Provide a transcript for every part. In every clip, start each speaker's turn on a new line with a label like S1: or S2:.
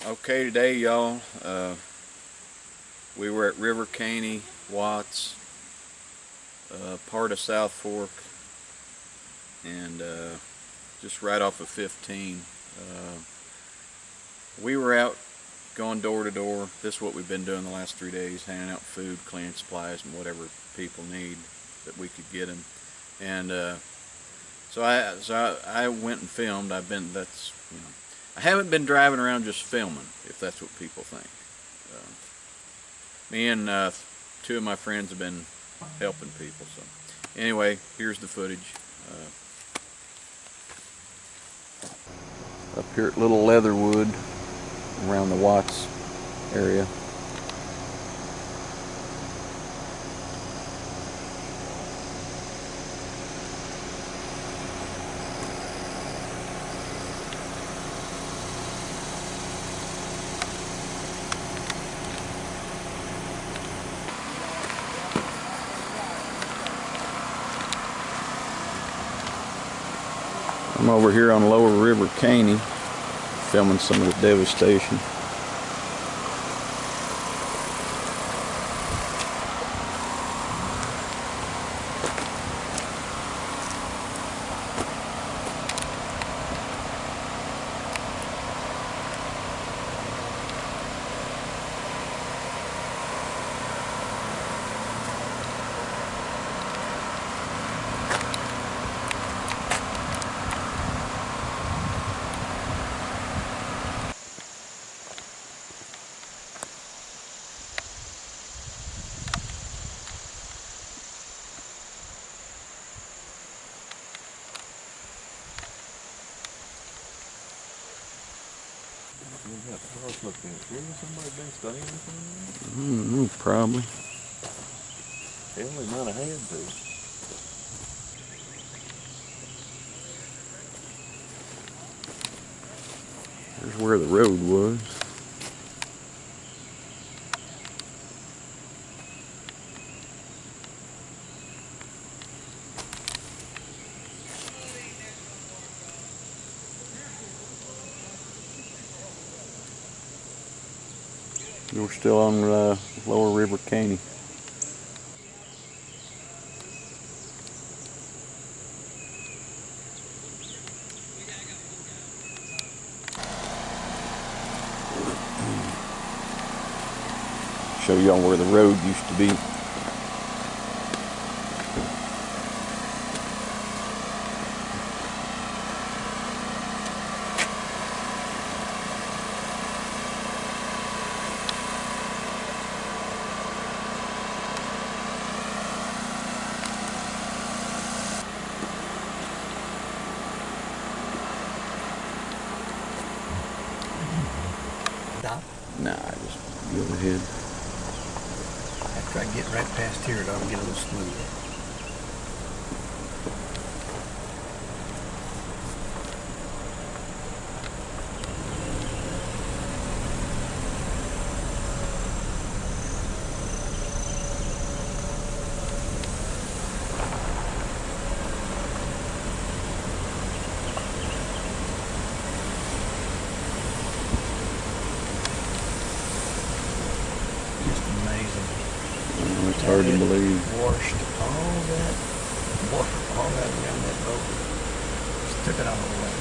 S1: Okay, today, y'all, we were at River Caney, Watts, part of South Fork, and just right off of 15. We were out going door to door. This is what we've been doing the last 3 days, handing out food, cleaning supplies, and whatever people need that we could get them. And so I went and filmed. I haven't been driving around just filming, if that's what people think. Me and two of my friends have been helping people. So anyway, here's the footage. Up here at Little Leatherwood, around the Watts area. I'm over here on Lower River Caney, filming some of the devastation.
S2: Somebody been studying something?
S1: Probably.
S2: Hell, they might have had to.
S1: Here's where the road was. We're still on Lower River Caney. Show y'all where the road used to be.
S3: Stop.
S1: Nah, just go ahead.
S3: After I get right past here, it ought to get a little smoother.
S1: It's hard to believe.
S3: Washed all that water, all that around that road. Just took it all away.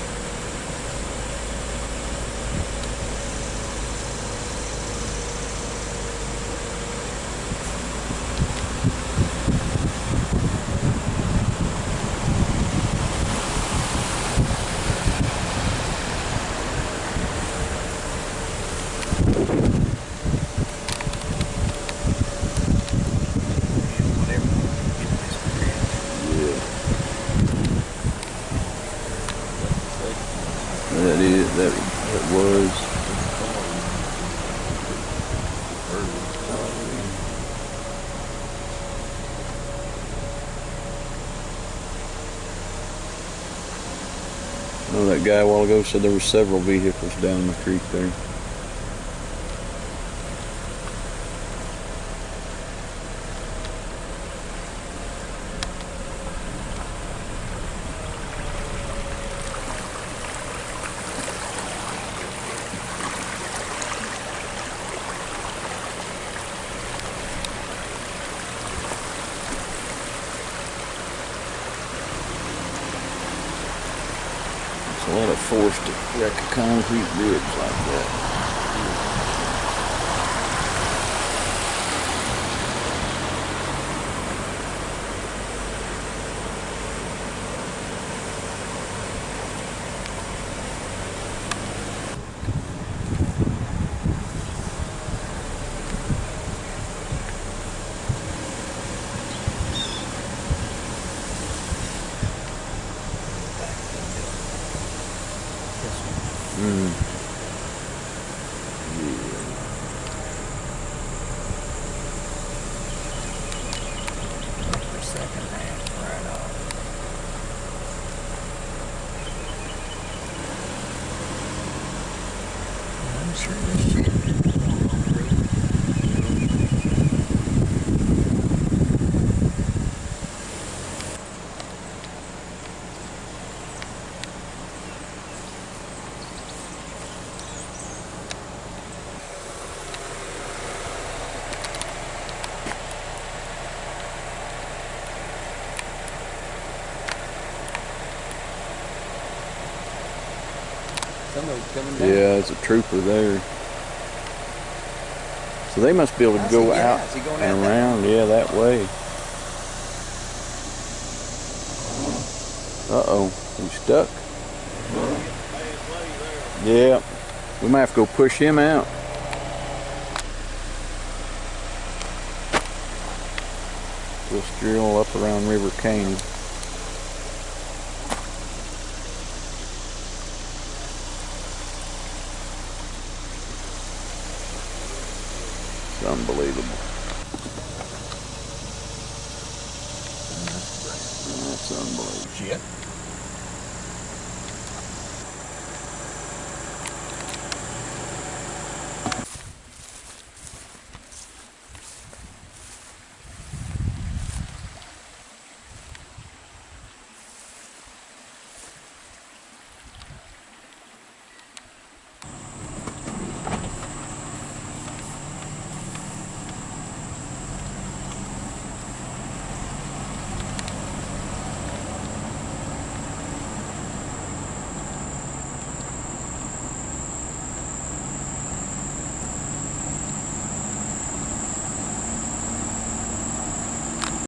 S1: That was. I know that guy a while ago said there were several vehicles down the creek there. forced to wreck a concrete bridge like that.
S3: Second half right off. I'm sure this shit. Somebody's coming down.
S1: Yeah, there's a trooper there. So they must be able to
S3: How's
S1: go
S3: he- yeah,
S1: out
S3: is he going
S1: and
S3: out that
S1: around, yeah, that way. Uh-oh, he's stuck. Yeah, we might have to go push him out. We'll drill up around River Caney. It's unbelievable. That's unbelievable.